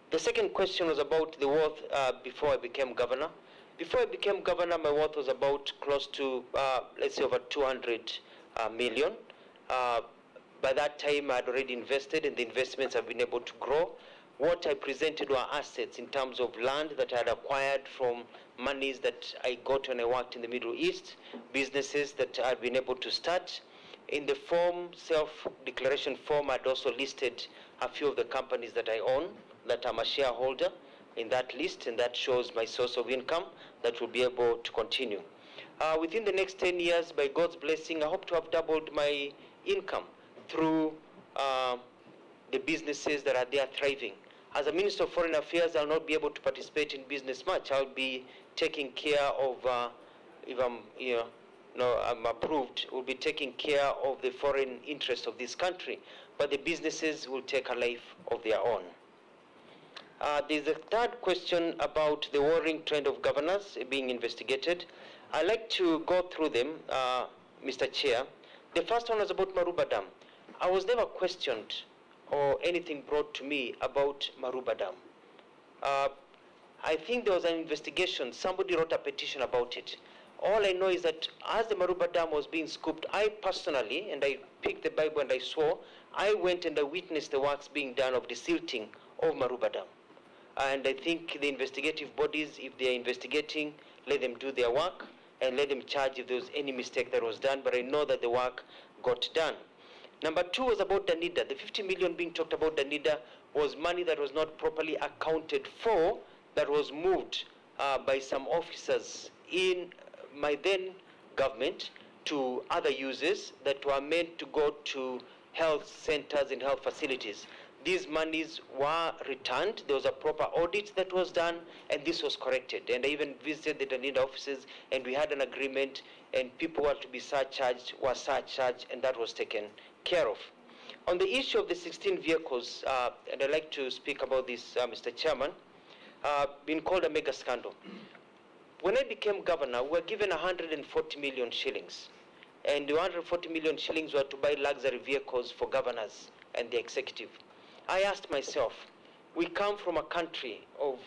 The second question was about the wealth before I became governor. Before I became governor, my wealth was about close to, let's say, over 200 million. By that time, I had already invested, and the investments have been able to grow. What I presented were assets in terms of land that I had acquired from monies that I got when I worked in the Middle East, businesses that I had been able to start. In the form, self-declaration form, I'd also listed a few of the companies that I own, that I'm a shareholder in that list, and that shows my source of income that will be able to continue. Within the next 10 years, by God's blessing, I hope to have doubled my income through the businesses that are there thriving. As a Minister of Foreign Affairs, I'll not be able to participate in business much. I'll be taking care of, if I'm approved, will be taking care of the foreign interests of this country. But the businesses will take a life of their own. There's a third question about the worrying trend of governors being investigated. I'd like to go through them, Mr. Chair. The first one was about Maruba Dam. I was never questioned or anything brought to me about Maruba Dam. I think there was an investigation. Somebody wrote a petition about it. All I know is that as the Maruba Dam was being scooped, I personally, and I picked the Bible and I swore, I went and I witnessed the works being done of the silting of Maruba Dam. And I think the investigative bodies, if they are investigating, let them do their work and let them charge if there was any mistake that was done. But I know that the work got done. Number two was about Danida. The 50 million being talked about Danida was money that was not properly accounted for, that was moved by some officers in my then government to other uses that were meant to go to health centers and health facilities. These monies were returned. There was a proper audit that was done, and this was corrected. And I even visited the Danida offices, and we had an agreement, and people who were to be surcharged were surcharged, and that was taken care of. On the issue of the 16 vehicles, and I'd like to speak about this, Mr. Chairman, been called a mega scandal. When I became governor, we were given 140 million shillings. And the 140 million shillings were to buy luxury vehicles for governors and the executive. I asked myself, we come from a country of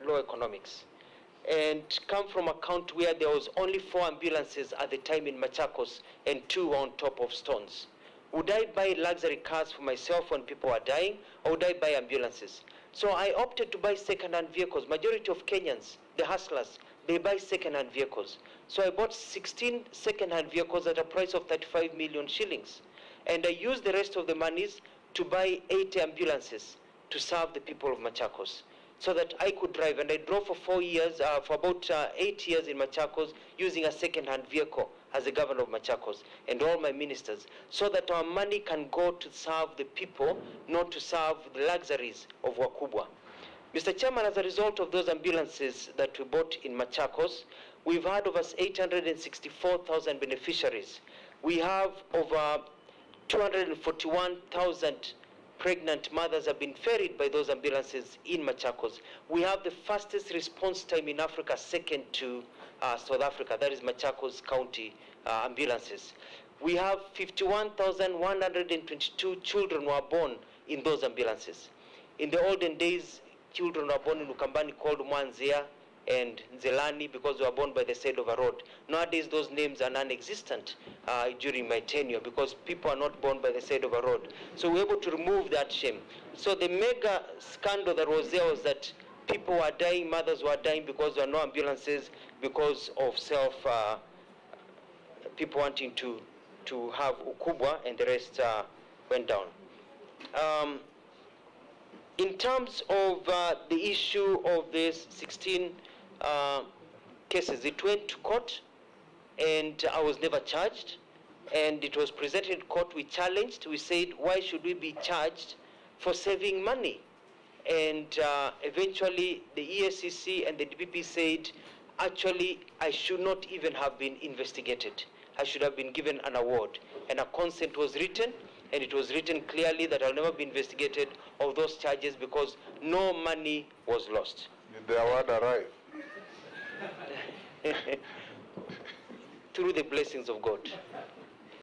low economics and come from a country where there was only 4 ambulances at the time in Machakos and 2 on top of stones. Would I buy luxury cars for myself when people are dying, or would I buy ambulances? So I opted to buy second-hand vehicles. Majority of Kenyans, the hustlers, they buy second-hand vehicles. So I bought 16 second-hand vehicles at a price of 35 million shillings. And I used the rest of the monies to buy 80 ambulances to serve the people of Machakos, so that I could drive. And I drove for 4 years, for about 8 years in Machakos, using a second-hand vehicle as the governor of Machakos, and all my ministers, so that our money can go to serve the people, not to serve the luxuries of Wakubwa. Mr. Chairman, as a result of those ambulances that we bought in Machakos, we've had over 864,000 beneficiaries. We have over 241,000 pregnant mothers have been ferried by those ambulances in Machakos. We have the fastest response time in Africa, second to South Africa. That is Machakos County ambulances. We have 51,122 children were born in those ambulances. In the olden days, children were born in Ukambani called Mwanzia and Nzelani because they were born by the side of a road. Nowadays, those names are non-existent during my tenure because people are not born by the side of a road. So we were able to remove that shame. So the mega scandal that was there was that people were dying, mothers were dying because there were no ambulances, because of people wanting to have Ukubwa, and the rest went down. In terms of the issue of this 16 cases, it went to court, and I was never charged. And it was presented in court. We challenged. We said, why should we be charged for saving money? And eventually, the ESCC and the DPP said, actually, I should not even have been investigated. I should have been given an award. And a consent was written, and it was written clearly that I'll never be investigated of those charges because no money was lost. Did the award arrive? Through the blessings of God.